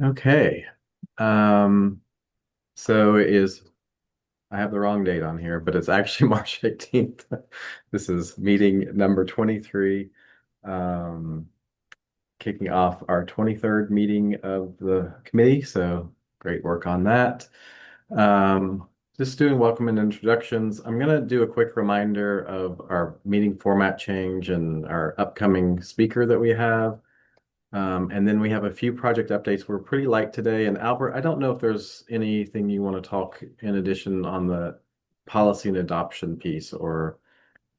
Okay. Um, so I have the wrong date on here, but it's actually March 18th. This is meeting number 23, um, kicking off our 23rd meeting of the committee. So great work on that. Um, just doing welcome and introductions. I'm going to do a quick reminder of our meeting format change and our upcoming speaker that we have. And then we have a few project updates. We're pretty light today. And Albert, I don't know if there's anything you want to talk in addition on the policy and adoption piece, or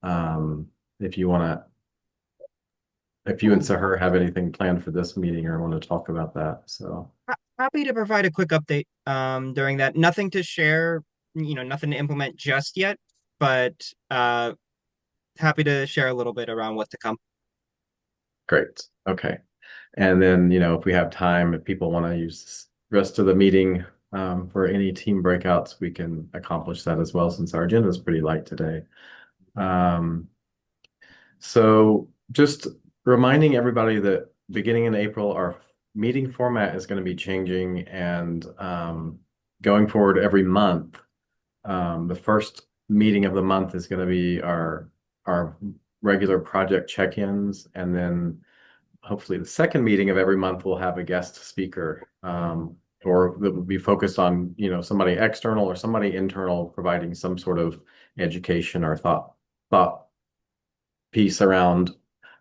if you want to, if you and Oh, Sahar have anything planned for this meeting or want to talk about that. So happy to provide a quick update during that. Nothing to share, nothing to implement just yet, but happy to share a little bit around what's to come. great. Okay. And then, if we have time, if people want to use the rest of the meeting for any team breakouts, we can accomplish that as well, since our agenda is pretty light today. Um, So just reminding everybody that beginning in April, our meeting format is going to be changing, and going forward every month, the first meeting of the month is going to be our regular project check-ins, and then hopefully the second meeting of every month will have a guest speaker, or that will be focused on, somebody external or somebody internal providing some sort of education or thought piece around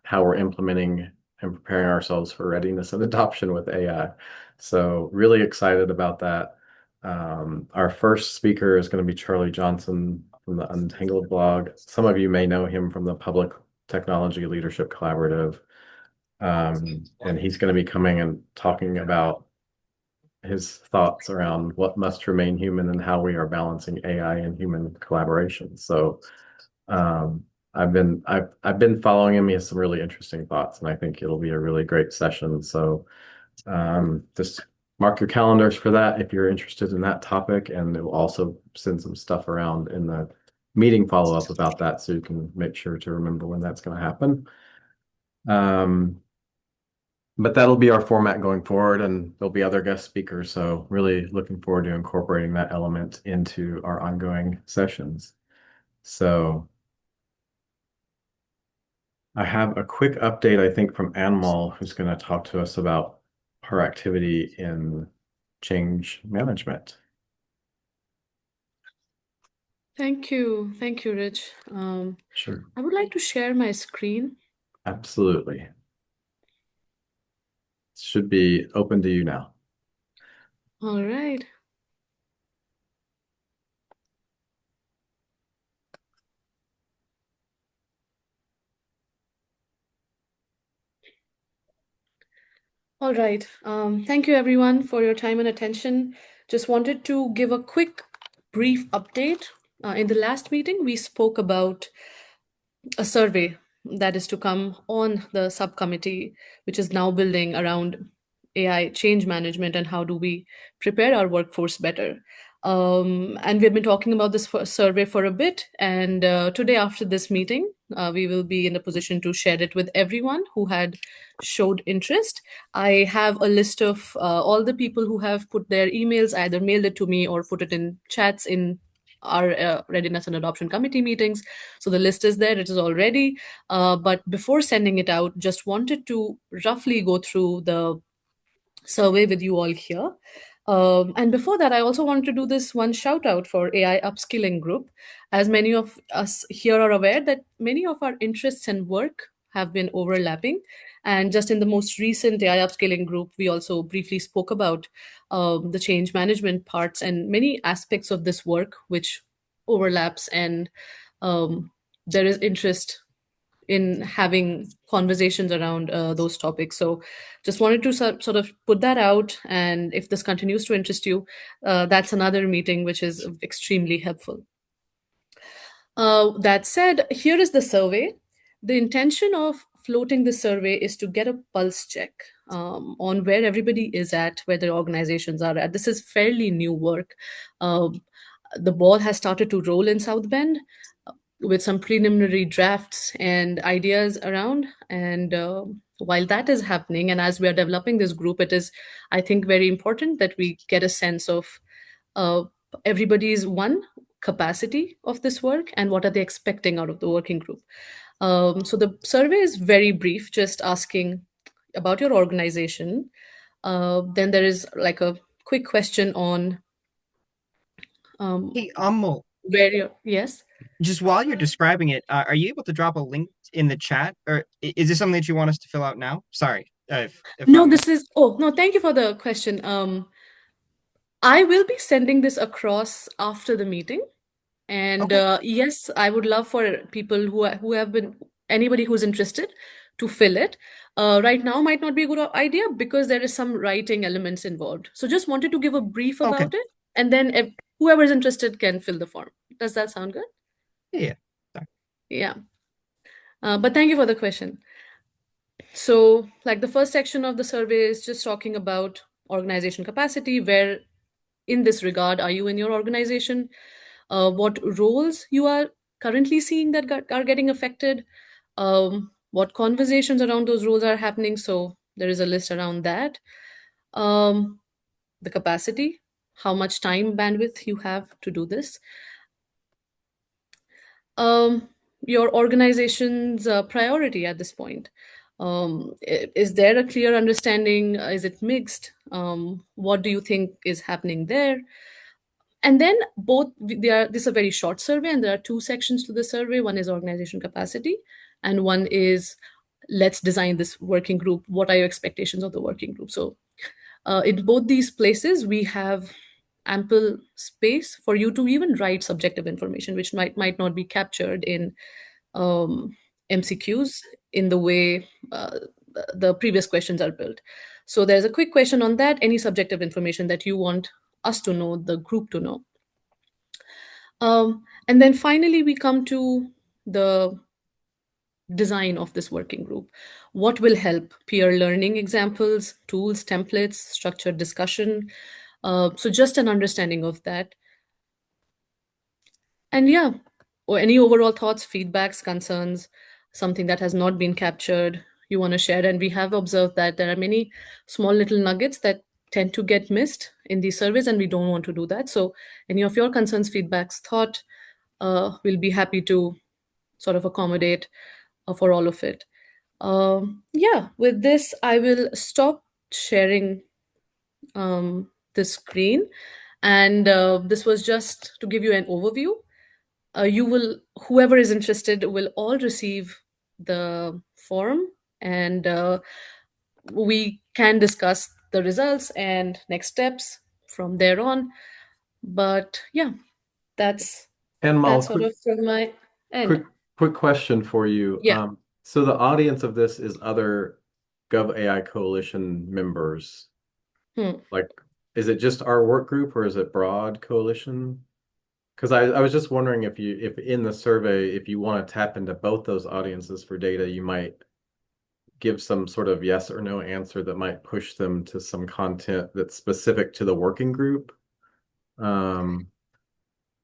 how we're implementing and preparing ourselves for readiness and adoption with AI. So really excited about that. Our first speaker is going to be Charlie Johnson from the Untangled blog. Some of you may know him from the Public Technology Leadership Collaborative. And he's going to be coming and talking about his thoughts around what must remain human and how we are balancing AI and human collaboration. So um, I've been following him. He has some really interesting thoughts, and I think it'll be a really great session. So just mark your calendars for that if you're interested in that topic, and it will also send some stuff around in the meeting follow-up about that, so you can make sure to remember when that's going to happen. Um, but that'll be our format going forward, and there'll be other guest speakers. So really looking forward to incorporating that element into our ongoing sessions. So I have a quick update, I think, from Anmol, who's going to talk to us about her activity in change management. Thank you. Thank you, Rich. Sure. I would like to share my screen. Absolutely. Should be open to you now. All right. All right. Thank you, everyone, for your time and attention. Just wanted to give a quick, brief update. In the last meeting, we spoke about a survey that is to come on the subcommittee, which is now building around AI change management and how do we prepare our workforce better. And we've been talking about this survey for a bit. And today, after this meeting, we will be in a position to share it with everyone who had showed interest. I have a list of all the people who have put their emails, either mailed it to me or put it in chats in our readiness and adoption committee meetings. So the list is there, it is all ready. But before sending it out, just wanted to roughly go through the survey with you all here. And before that, I also wanted to do this one shout out for AI upskilling group. As many of us here are aware that many of our interests and work have been overlapping. And just in the most recent AI upskilling group, we also briefly spoke about the change management parts and many aspects of this work, which overlaps and there is interest in having conversations around those topics. So just wanted to sort of put that out. And if this continues to interest you, that's another meeting which is extremely helpful. That said, here is the survey. The intention of floating the survey is to get a pulse check on where everybody is at, where their organizations are at. This is fairly new work. Um, the ball has started to roll in South Bend with some preliminary drafts and ideas around. And while that is happening, and as we are developing this group, it is, I think, very important that we get a sense of uh, everybody's one capacity of this work and what are they expecting out of the working group. So the survey is very brief, just asking about your organization. Then there is like a quick question on um, Hey, Amol, where you're, yes. just while you're describing it, are you able to drop a link in the chat, or is this something that you want us to fill out now? Sorry, if No, I'm this is, oh, no, thank you for the question. I will be sending this across after the meeting. And okay. yes, I would love for people who have been anybody who's interested to fill it. Right now might not be a good idea because there is some writing elements involved. So just wanted to give a brief Okay. about it, and then if whoever is interested can fill the form. Does that sound good? Yeah. Sorry. Yeah. But thank you for the question. So, like the first section of the survey is just talking about organization capacity. Where in this regard are you in your organization? What roles you are currently seeing that are getting affected? What conversations around those roles are happening? So there is a list around that. Um, the capacity, how much time bandwidth you have to do this. um, your organization's priority at this point. Is there a clear understanding? Is it mixed? What do you think is happening there? And then both this is a very short survey, and there are two sections to the survey. One is organization capacity, and one is let's design this working group. What are your expectations of the working group? So in both these places, we have ample space for you to even write subjective information, which might not be captured in MCQs in the way the previous questions are built. So there's a quick question on that. Any subjective information that you want us to know, the group to know. And then finally, we come to the design of this working group. What will help? Peer learning examples, tools, templates, structured discussion. So just an understanding of that. And yeah, or any overall thoughts, feedbacks, concerns, something that has not been captured you want to share. And we have observed that there are many small little nuggets that tend to get missed in these surveys, and we don't want to do that. So any of your concerns, feedbacks, thought, we'll be happy to sort of accommodate for all of it. Yeah, with this, I will stop sharing the screen. And this was just to give you an overview. You will, whoever is interested, will all receive the form, and we can discuss the results and next steps from there on. But yeah, that's And Mal, that's sort of from my quick, end. quick question for you. Yeah. So the audience of this is other GovAI Coalition members. Hmm. Like, is it just our work group or is it broad coalition? Because I was just wondering if in the survey, if you want to tap into both those audiences for data, you might give some sort of yes or no answer that might push them to some content that's specific to the working group.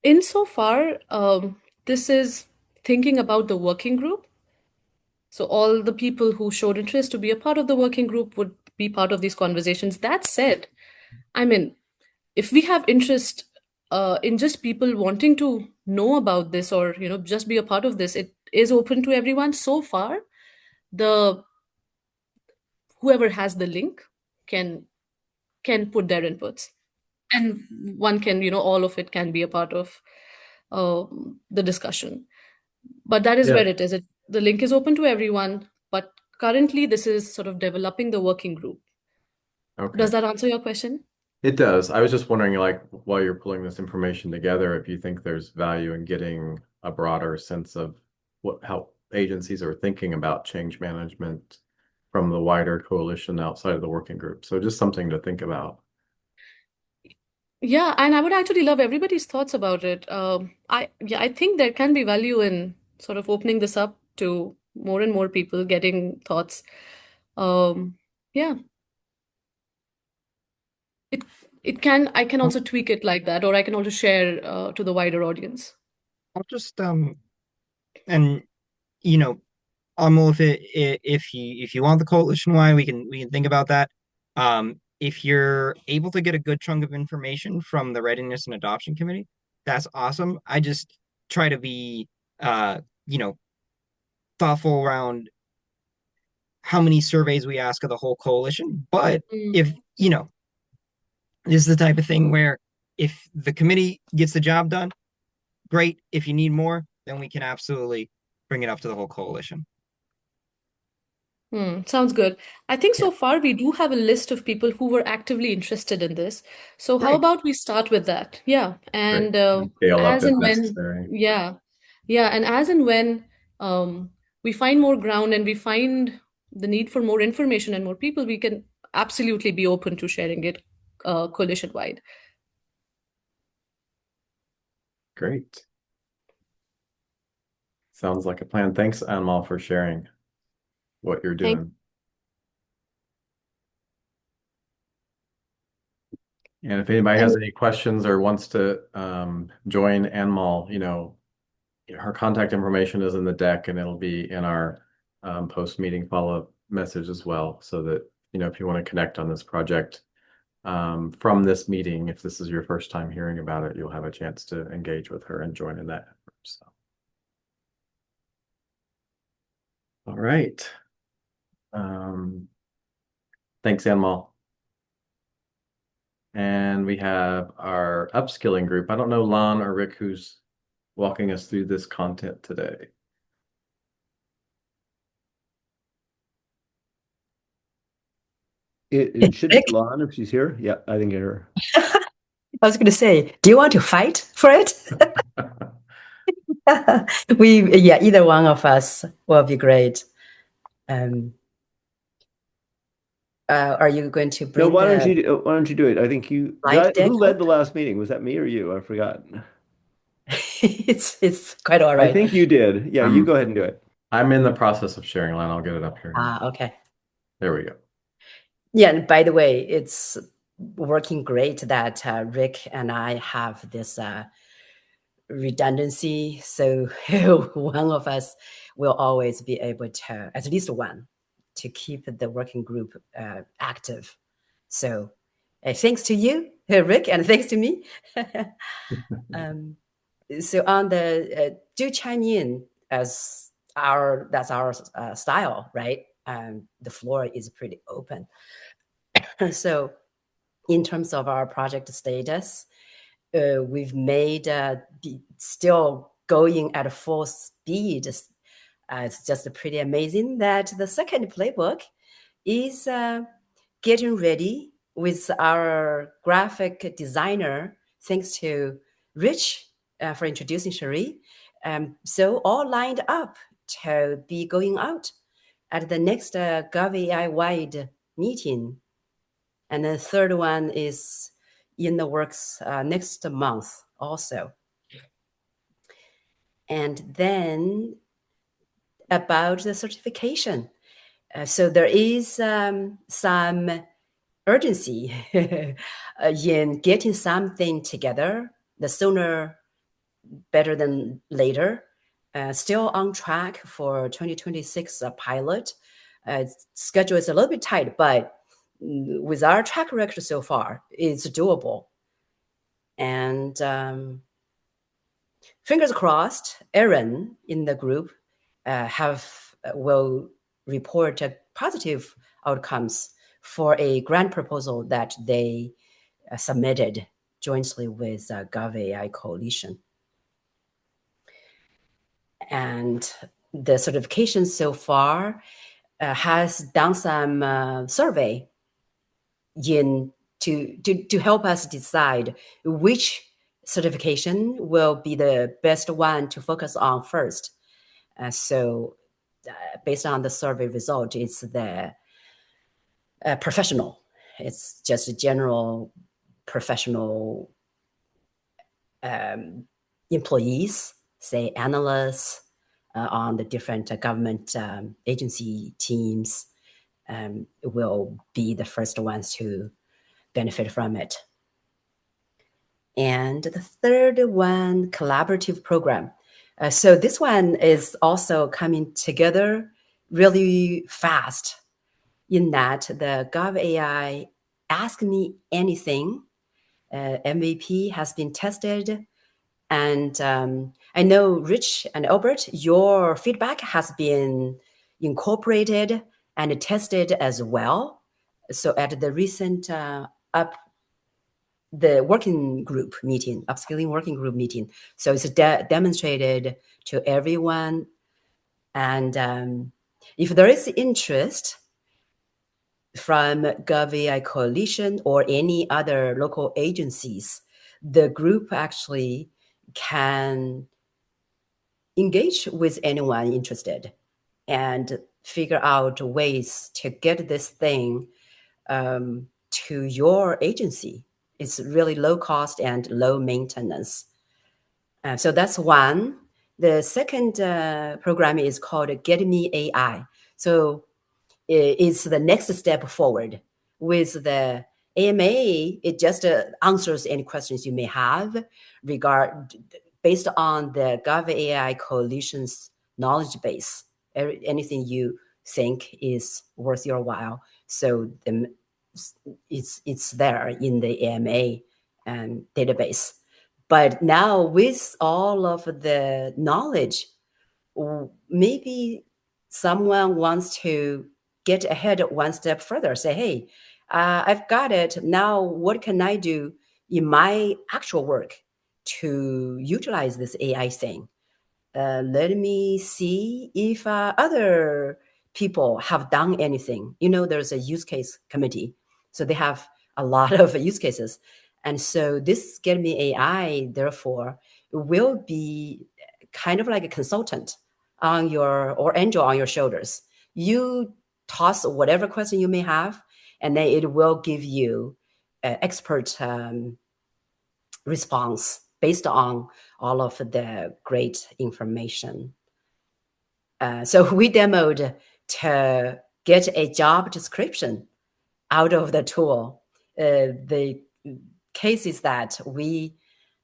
Insofar, this is thinking about the working group. So all the people who showed interest to be a part of the working group would be part of these conversations. That said, I mean, if we have interest in just people wanting to know about this, or just be a part of this, it is open to everyone. So far, the whoever has the link can put their inputs, and one can, all of it can be a part of uh, the discussion. But that is Yeah. where it is. The link is open to everyone, but currently this is sort of developing the working group. Okay. Does that answer your question? It does. I was just wondering, like, while you're pulling this information together, if you think there's value in getting a broader sense of how agencies are thinking about change management from the wider coalition outside of the working group. So just something to think about. Yeah, and I would actually love everybody's thoughts about it. I think there can be value in sort of opening this up to more and more people getting thoughts. Um, yeah, it it can I can I'll, also tweak it like that, or I can also share to the wider audience. I'll just and you know if you want the coalition wide, we can think about that. If you're able to get a good chunk of information from the Readiness and Adoption Committee, that's awesome. I just try to be you know, thoughtful around how many surveys we ask of the whole coalition. But Mm. if, this is the type of thing where if the committee gets the job done, great. If you need more, then we can absolutely bring it up to the whole coalition. Sounds good. I think Yeah, so far we do have a list of people who were actively interested in this. So how great. about we start with that? Yeah. Great. And Scale up as if and when, necessary. yeah, yeah, and as and when um, we find more ground and we find the need for more information and more people, we can absolutely be open to sharing it coalition wide. Great. Sounds like a plan. Thanks, Anmal, for sharing what you're Thank doing. And if anybody has and any questions or wants to join Anmal, her contact information is in the deck and it'll be in our post-meeting follow-up message as well. So that, if you want to connect on this project from this meeting, if this is your first time hearing about it, you'll have a chance to engage with her and join in that effort. So. All right. Thanks, Anmal. And we have our upskilling group. I don't know, Lon or Rick, who's walking us through this content today. It should be Rick, Lon if she's here. Yeah, I didn't get her. I was going to say, do you want to fight for it? Either one of us will be great. Are you going to No, bring why don't the you do it? I think slide deck who led up? the last meeting? Was that me or you? I forgot. It's quite all I right. think you did. Yeah, you go ahead and do it. I'm in the process of sharing, Lon. I'll get it up here. Okay. There we go. Yeah, and by the way, it's working great that Rick and I have this redundancy. So one of us will always be able to, at least one, to keep the working group active. So thanks to you, Rick, and thanks to me. So on the do chime in as that's our style, right? The floor is pretty open. So in terms of our project status, we've made still going at full speed. It's just pretty amazing that the second playbook is getting ready with our graphic designer, thanks to Rich for introducing Cherie. So all lined up to be going out at the next GovAI wide meeting. And the third one is in the works next month also. And then about the certification. So there is some urgency in getting something together. The sooner, better than later. Still on track for 2026 pilot. Schedule is a little bit tight, but with our track record so far, it's doable. And fingers crossed, Aaron in the group will report positive outcomes for a grant proposal that they submitted jointly with GovAI Coalition. And the certification so far has done some survey to help us decide which certification will be the best one to focus on first. So based on the survey result, it's the professional. It's just a general professional employees, say analysts on the different government agency teams will be the first ones to benefit from it. And the third one, collaborative program. So this one is also coming together really fast in that the GovAI Ask Me Anything MVP has been tested. And I know, Rich and Albert, your feedback has been incorporated and tested as well. So at the recent the working group meeting, upskilling working group meeting, so it's demonstrated to everyone. And if there is interest from GovAI Coalition or any other local agencies, the group actually can engage with anyone interested and figure out ways to get this thing to your agency. It's really low cost and low maintenance. So that's one. The second program is called Get Me AI. So it's the next step forward. With the AMA, it just answers any questions you may have based on the GovAI Coalition's knowledge base, anything you think is worth your while. So it's there in the AMA database. But now with all of the knowledge, maybe someone wants to get ahead one step further, say, hey, I've got it. Now, what can I do in my actual work to utilize this AI thing? Let me see if other people have done anything. There's a use case committee, so they have a lot of use cases. And so this Get Me AI, therefore, will be kind of like a consultant or angel on your shoulders. You toss whatever question you may have, and then it will give you expert response based on all of the great information. So we demoed to get a job description out of the tool. The case is that one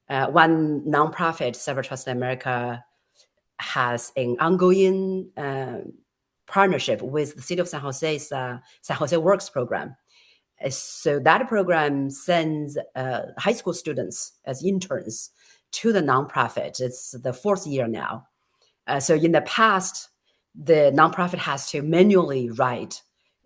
nonprofit, Cyber Trust America, has an ongoing partnership with the City of San Jose's San Jose Works program. So that program sends high school students as interns to the nonprofit. It's the 4th year now. So in the past, the nonprofit has to manually write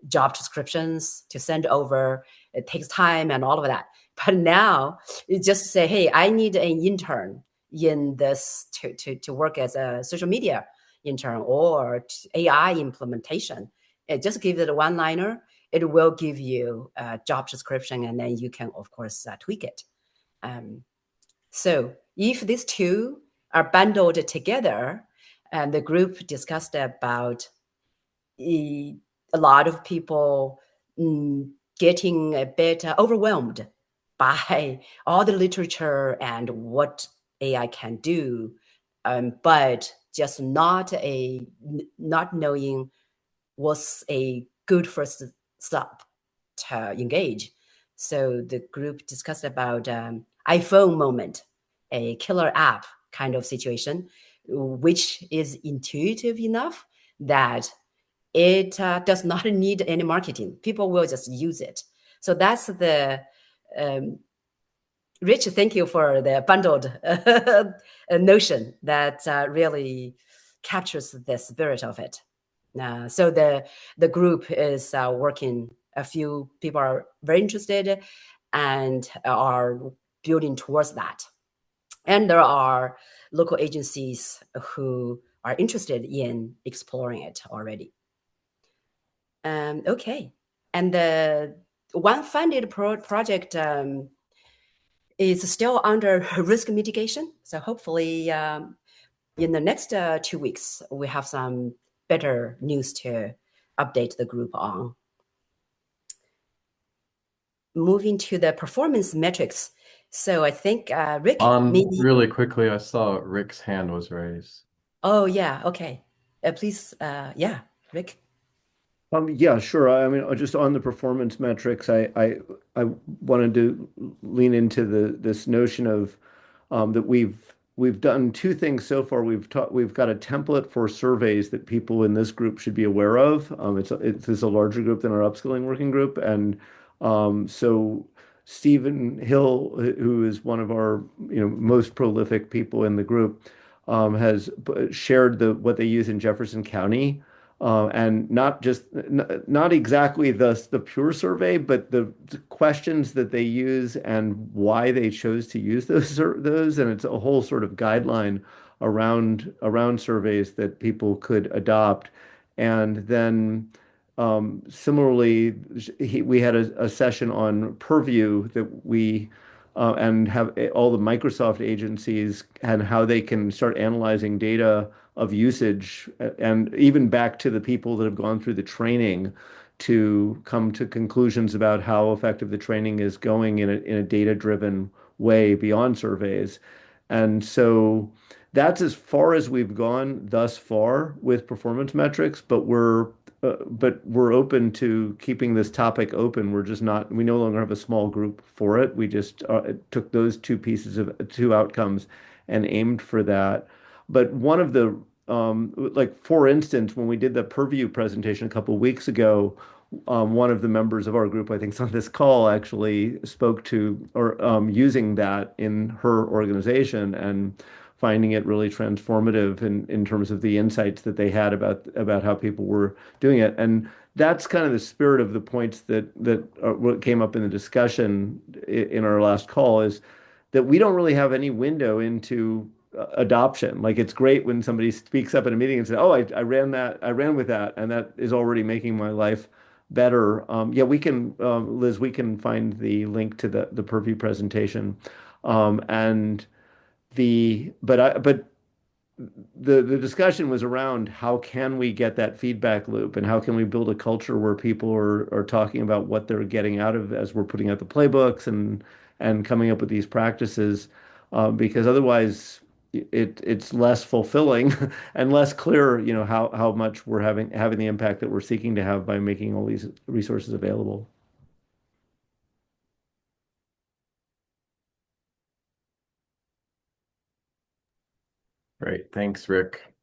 job descriptions to send over. It takes time and all of that. But now you just say, hey, I need an intern in this to work as a social media intern or AI implementation. It just give it a one-liner. It will give you a job description, and then you can, of course, tweak it. So if these two are bundled together, and the group discussed about a lot of people getting a bit overwhelmed by all the literature and what AI can do, but just not knowing what's a good first step to engage. So the group discussed about iPhone moment, a killer app kind of situation, which is intuitive enough that it does not need any marketing. People will just use it. So that's the Rich, thank you for the bundled notion that really captures the spirit of it. So the group is working. A few people are very interested and are building towards that. And there are local agencies who are interested in exploring it already. Okay. And the one funded project is still under risk mitigation. So hopefully in the next 2 weeks, we have some better news to update the group on. Moving to the performance metrics. So I think Rick, maybe really quickly, I saw Rick's hand was raised. Oh yeah, okay. Please, yeah, Rick. Yeah, sure. I mean, just on the performance metrics, I wanted to lean into this notion of that we've we've done two things so far. We've got a template for surveys that people in this group should be aware of. It's a larger group than our upskilling working group, and so Stephen Hill, who is one of our most prolific people in the group, has shared what they use in Jefferson County. And not exactly the pure survey, but the questions that they use and why they chose to use those, and it's a whole sort of guideline around surveys that people could adopt. And then similarly, we had a session on Purview that and have all the Microsoft agencies and how they can start analyzing data of usage, and even back to the people that have gone through the training to come to conclusions about how effective the training is going in a data-driven way beyond surveys. And so that's as far as we've gone thus far with performance metrics, but we're open to keeping this topic open. We no longer have a small group for it. We just took those two outcomes and aimed for that. But one of the, like, for instance, when we did the Purview presentation a couple of weeks ago, one of the members of our group, I think, is on this call, actually spoke to or using that in her organization and finding it really transformative in terms of the insights that they had about how people were doing it. And that's kind of the spirit of the points that what came up in the discussion in our last call, is that we don't really have any window into adoption. Like, it's great when somebody speaks up in a meeting and says, "Oh, I ran with that, and that is already making my life better." Yeah, we can, Liz, we can find the link to the Purview presentation, and but the discussion was around how can we get that feedback loop, and how can we build a culture where people are talking about what they're getting out of as we're putting out the playbooks and coming up with these practices, because otherwise it's less fulfilling and less clear, how much we're having the impact that we're seeking to have by making all these resources available. Great. Thanks, Rick.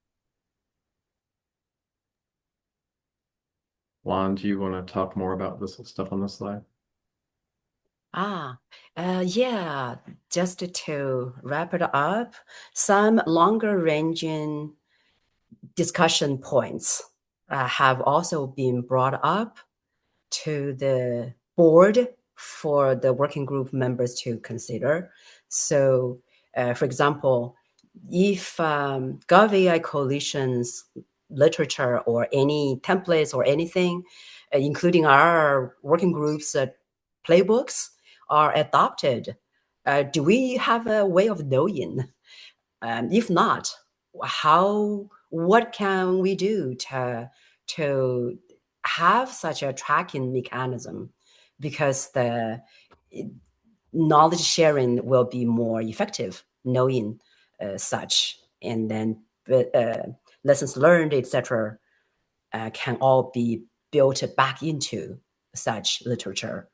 Juan, do you want to talk more about this stuff on this slide? Yeah, just to wrap it up, some longer ranging discussion points have also been brought up to the board for the working group members to consider. So, for example, if GovAI Coalition's literature or any templates or anything, including our working groups playbooks, are adopted, do we have a way of knowing? If not, what can we do to have such a tracking mechanism? Because the knowledge sharing will be more effective knowing such, and then lessons learned, etc., can all be built back into such literature.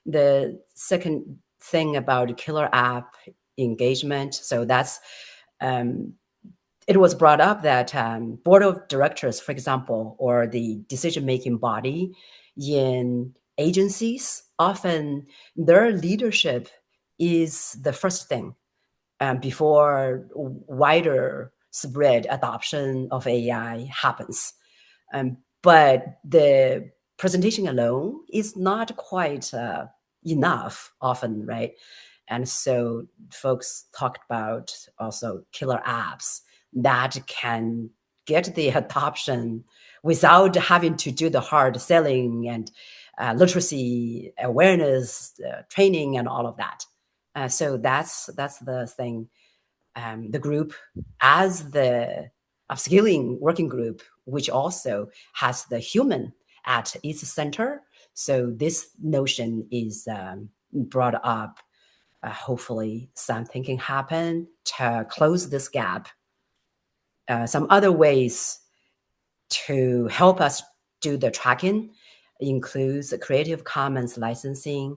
The second thing about killer app engagement, so that's it was brought up that board of directors, for example, or the decision-making body in agencies, often their leadership is the first thing before wider spread adoption of AI happens. But the presentation alone is not quite enough often, right? And so folks talked about also killer apps that can get the adoption without having to do the hard selling and literacy awareness training and all of that. So that's the thing. The group, as the upskilling working group, which also has the human at its center. So this notion is brought up. Hopefully something can happen to close this gap. Some other ways to help us do the tracking includes Creative Commons licensing.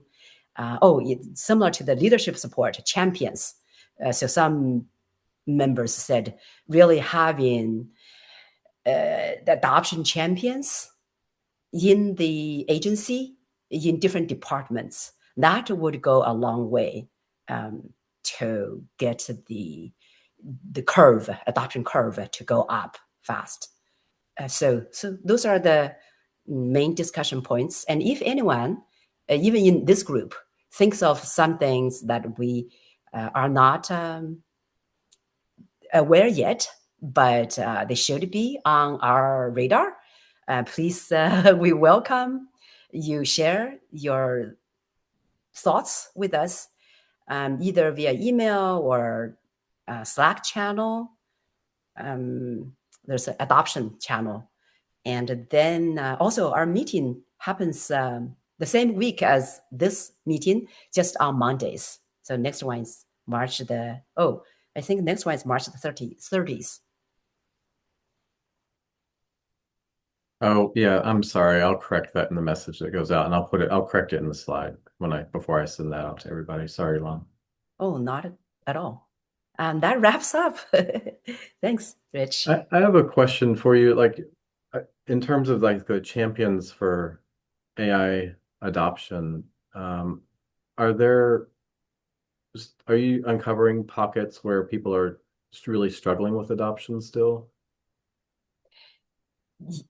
Similar to the leadership support champions. So some members said really having the adoption champions in the agency, in different departments, that would go a long way to get the adoption curve to go up fast. So those are the main discussion points. And if anyone, even in this group, thinks of some things that we are not aware yet, but they should be on our radar, please, we welcome you share your thoughts with us, either via email or Slack channel. There's an adoption channel. And then also our meeting happens the same week as this meeting, just on Mondays. So next one is I think next one is March the 30th. Oh, yeah, I'm sorry. I'll correct that in the message that goes out, and I'll correct it in the slide before I send that out to everybody. Sorry, Lon. Oh, not at all. And that wraps up. Thanks, Rich. I have a question for you. Like, in terms of like the champions for AI adoption, are you uncovering pockets where people are really struggling with adoption still?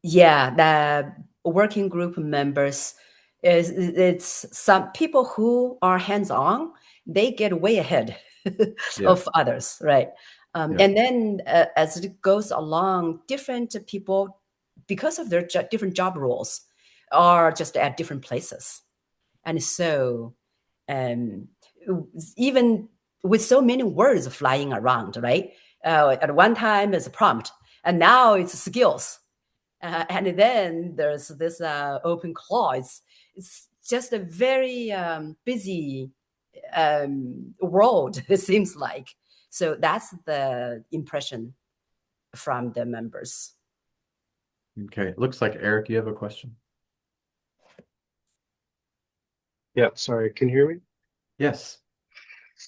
Yeah, the working group members it's some people who are hands-on, they get way ahead of others, right? And then as it goes along, different people, because of their different job roles, are just at different places. And so even with so many words flying around, right? At one time it's a prompt, and now it's skills. And then there's this open clause. It's just a very busy world, it seems like. So that's the impression from the members. Okay, looks like Eric, you have a question. Yeah, sorry, can you hear me? Yes.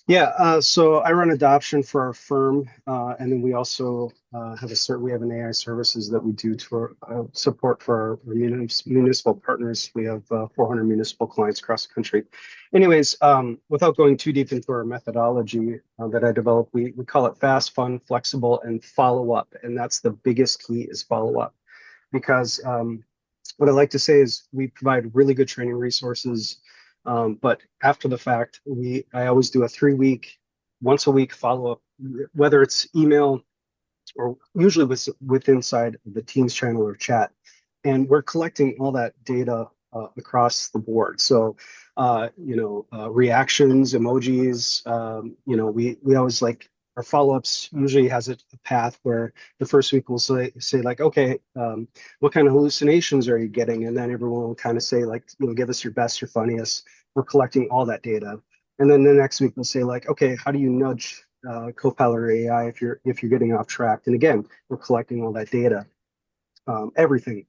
Yeah, so I run adoption for our firm, and then we also we have an AI services that we do to support for our municipal partners. We have 400 municipal clients across the country. Anyways, without going too deep into our methodology that I developed, we call it fast, fun, flexible, and follow up. And that's the biggest key is follow up, because what I like to say is we provide really good training resources. But after the fact, I always do a 3-week, once a week follow-up, whether it's email or usually with inside the Teams channel or chat. And we're collecting all that data across the board. So, reactions, emojis, we always like our follow-ups usually has a path where the first week we'll say like, okay, what kind of hallucinations are you getting? And then everyone will kind of say like, give us your best, your funniest. We're collecting all that data. And then the next week we'll say like, okay, how do you nudge Copilot or AI if you're getting off track? And again, we're collecting all that data, everything.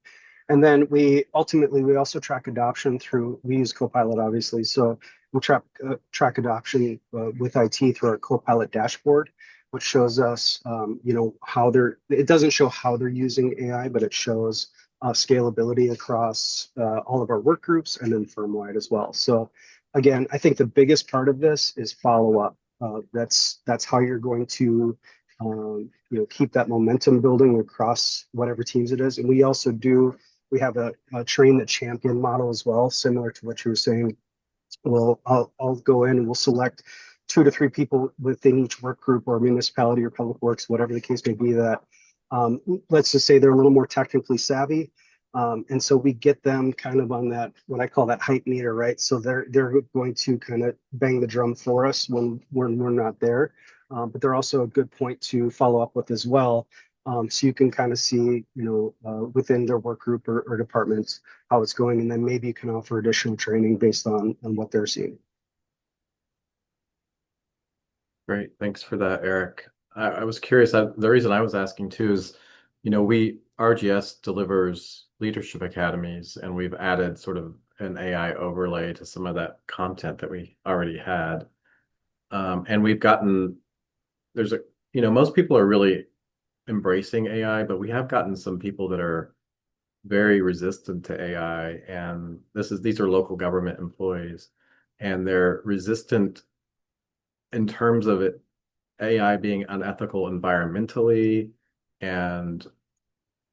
And then we also track adoption we use Copilot, obviously. So we track adoption with IT through our Copilot dashboard, which shows us, it doesn't show how they're using AI, but it shows scalability across all of our work groups and then firm-wide as well. So again, I think the biggest part of this is follow-up. That's how you're going to keep that momentum building across whatever teams it is. And we have a train the champion model as well, similar to what you were saying. I'll go in and we'll select 2 to 3 people within each work group or municipality or public works, whatever the case may be, that let's just say they're a little more technically savvy. And so we get them kind of on that, what I call that hype meter, right? So they're going to kind of bang the drum for us when we're not there. But they're also a good point to follow up with as well. So you can kind of see, within their work group or departments, how it's going. And then maybe you can offer additional training based on what they're seeing. Great. Thanks for that, Eric. I was curious. The reason I was asking too is, RGS delivers leadership academies, and we've added sort of an AI overlay to some of that content that we already had. And we've gotten there's a, most people are really embracing AI, but we have gotten some people that are very resistant to AI, and these are local government employees, and they're resistant in terms of AI being unethical environmentally and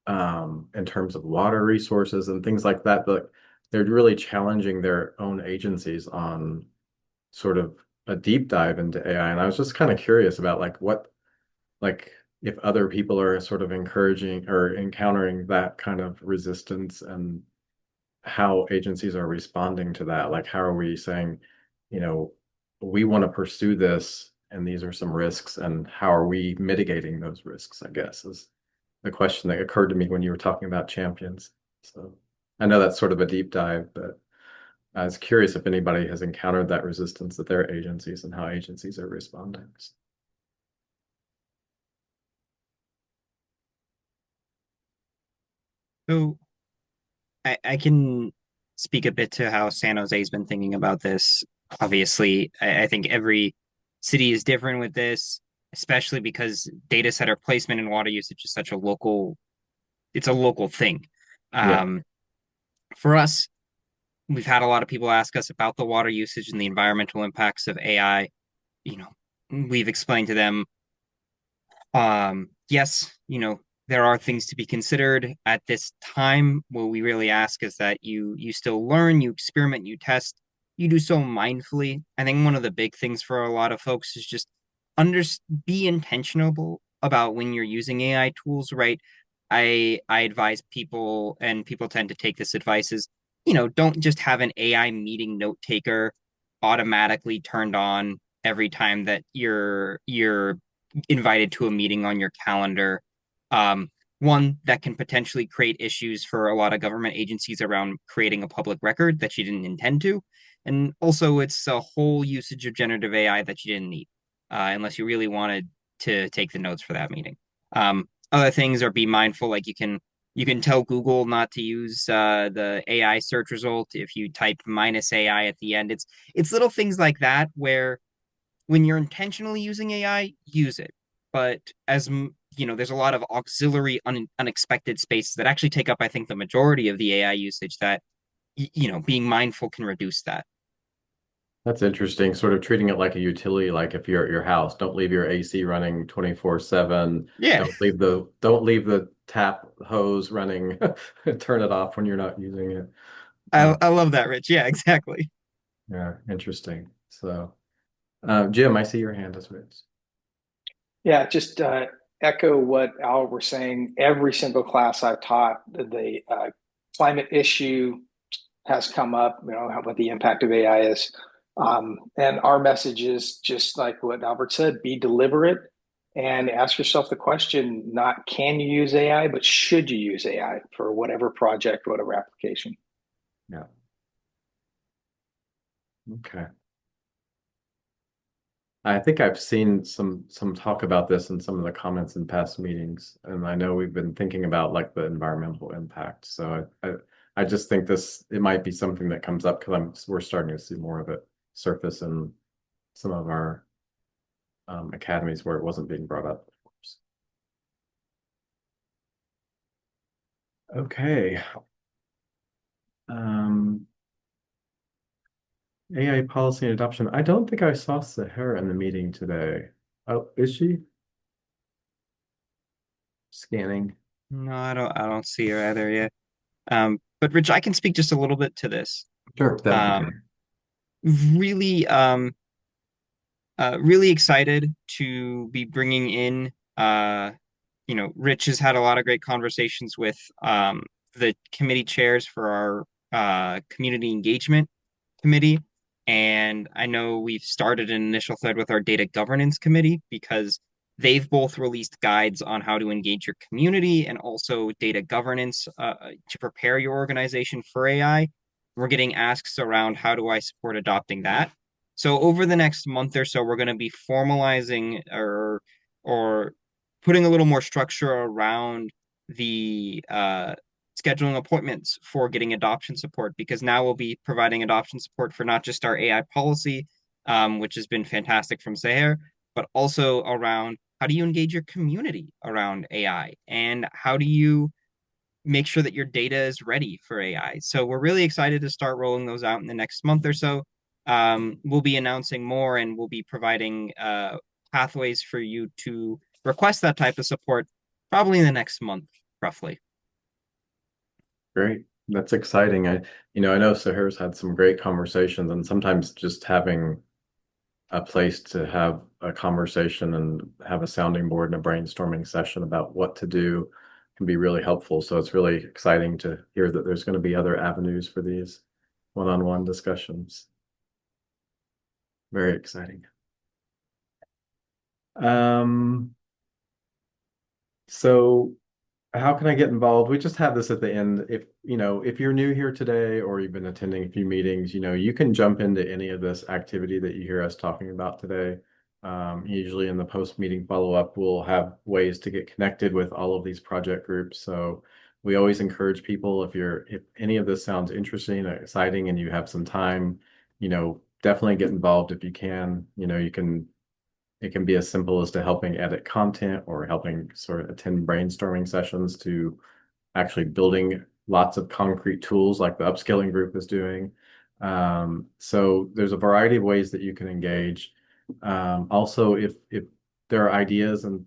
in terms of water resources and things like that. But they're really challenging their own agencies on sort of a deep dive into AI. And I was just kind of curious about like if other people are sort of encouraging or encountering that kind of resistance and how agencies are responding to that. Like, how are we saying, you know, we want to pursue this and these are some risks, and how are we mitigating those risks, I guess, is the question that occurred to me when you were talking about champions. So I know that's sort of a deep dive, but I was curious if anybody has encountered that resistance at their agencies and how agencies are responding. So I can speak a bit to how San Jose's been thinking about this. Obviously, I think every city is different with this, especially because data center placement and water usage is such a it's a local thing. Yeah. Um, for us, we've had a lot of people ask us about the water usage and the environmental impacts of AI. You know, we've explained to them, yes, there are things to be considered at this time. What we really ask is that you still learn, you experiment, you test, you do so mindfully. I think one of the big things for a lot of folks is just under be intentional about when you're using AI tools, right? I advise people, and people tend to take this advice is, don't just have an AI meeting note taker automatically turned on every time that you're invited to a meeting on your calendar. Um, One that can potentially create issues for a lot of government agencies around creating a public record that you didn't intend to. And also, it's a whole usage of generative AI that you didn't need, unless you really wanted to take the notes for that meeting. Other things are be mindful, like you can tell Google not to use the AI search result if you type minus AI at the end. It's little things like that where when you're intentionally using AI, use it. But there's a lot of auxiliary unexpected spaces that actually take up, I think, the majority of the AI usage that, being mindful can reduce that. That's interesting. Sort of treating it like a utility, like if you're at your house, don't leave your AC running 24/7. Yeah, Don't leave the tap hose running. Turn it off when you're not using it. I love that, Rich. Yeah, exactly. Yeah, interesting. So, Jim, I see your hand is raised. Yeah, just echo what Al was saying. Every single class I've taught, the climate issue has come up, what the impact of AI is. And our message is just like what Albert said, be deliberate and ask yourself the question, not can you use AI, but should you use AI for whatever project, whatever application. Yeah. Okay. I think I've seen some talk about this in some of the comments in past meetings, and I know we've been thinking about like the environmental impact. So I just think it might be something that comes up because we're starting to see more of it surface in some of our academies where it wasn't being brought up. Okay. Um, AI policy and adoption. I don't think I saw Sahara in the meeting today. Oh, is she? Scanning. No, I don't see her either yet. But Rich, I can speak just a little bit to this. Sure, that'd be great. Um, really, really excited to be bringing in. Rich has had a lot of great conversations with the committee chairs for our community engagement committee. And I know we've started an initial thread with our data governance committee because they've both released guides on how to engage your community and also data governance to prepare your organization for AI. We're getting asks around how do I support adopting that. So over the next month or so, we're going to be formalizing or putting a little more structure around the scheduling appointments for getting adoption support, because now we'll be providing adoption support for not just our AI policy, which has been fantastic from Seher, but also around how do you engage your community around AI, and how do you make sure that your data is ready for AI. So we're really excited to start rolling those out in the next month or so. We'll be announcing more, and we'll be providing pathways for you to request that type of support probably in the next month, roughly. Great. That's exciting. I know Sahir's had some great conversations, and sometimes just having a place to have a conversation and have a sounding board and a brainstorming session about what to do can be really helpful. So it's really exciting to hear that there's going to be other avenues for these one-on-one discussions. Very exciting. So how can I get involved? We just have this at the end. If you're new here today or you've been attending a few meetings, you can jump into any of this activity that you hear us talking about today. Usually in the post-meeting follow-up, we'll have ways to get connected with all of these project groups. So we always encourage people, if any of this sounds interesting or exciting and you have some time, definitely get involved if you can. It can be as simple as to helping edit content or helping sort of attend brainstorming sessions to actually building lots of concrete tools like the upskilling group is doing. So there's a variety of ways that you can engage. Also, if there are ideas and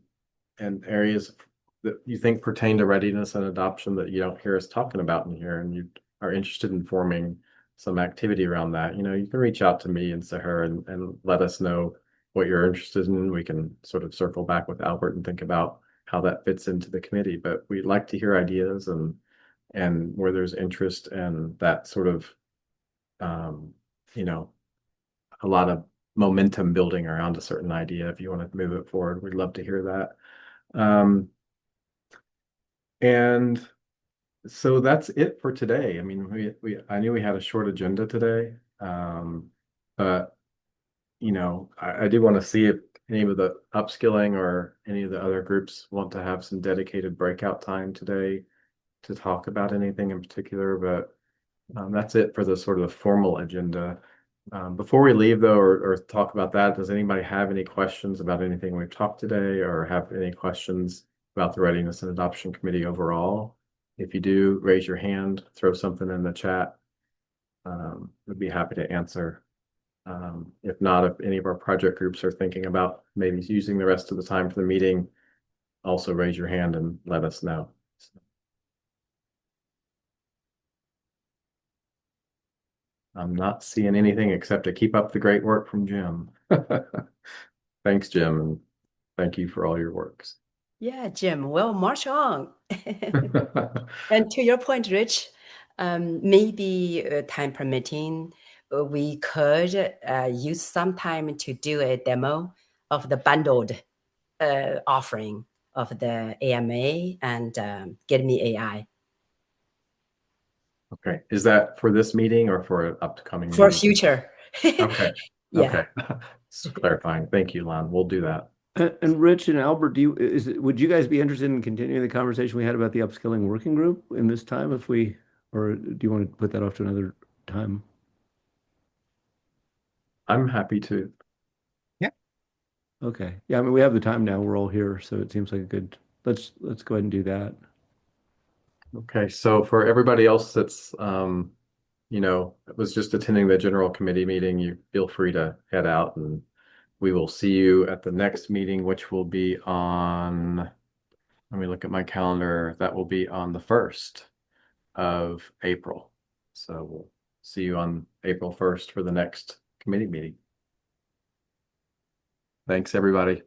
areas that you think pertain to readiness and adoption that you don't hear us talking about in here, and you are interested in forming some activity around that, you can reach out to me and Sahar and let us know what you're interested in. We can sort of circle back with Albert and think about how that fits into the committee. But we'd like to hear ideas and where there's interest and that sort of a lot of momentum building around a certain idea. If you want to move it forward, we'd love to hear that. And so that's it for today. I mean, I knew we had a short agenda today, but I do want to see if any of the upskilling or any of the other groups want to have some dedicated breakout time today to talk about anything in particular. But that's it for the sort of formal agenda. Before we leave, though, or talk about that, does anybody have any questions about anything we've talked today, or have any questions about the Readiness and Adoption Committee overall? If you do, raise your hand, throw something in the chat. We'd be happy to answer. If not, if any of our project groups are thinking about maybe using the rest of the time for the meeting, also raise your hand and let us know. I'm not seeing anything except to keep up the great work from Jim. Thanks, Jim, and thank you for all your works. Yeah, Jim, well, march on. And to your point, Rich, maybe time permitting, we could use some time to do a demo of the bundled offering of the AMA and Get Me AI. Okay. Is that for this meeting or for an upcoming For meeting? future. Okay. Yeah. Okay. Just clarifying. Thank you, Lon. We'll do that. And Rich and Albert, would you guys be interested in continuing the conversation we had about the upskilling working group in this time or do you want to put that off to another time? I'm happy to. Yeah. Okay. Yeah, I mean, we have the time now. We're all here, so it seems like a good, let's go ahead and do that. Okay. So for everybody else that's, was just attending the general committee meeting, you feel free to head out, and we will see you at the next meeting, which will be on, let me look at my calendar. That will be on the 1st of April. So we'll see you on April 1st for the next committee meeting. Thanks, everybody.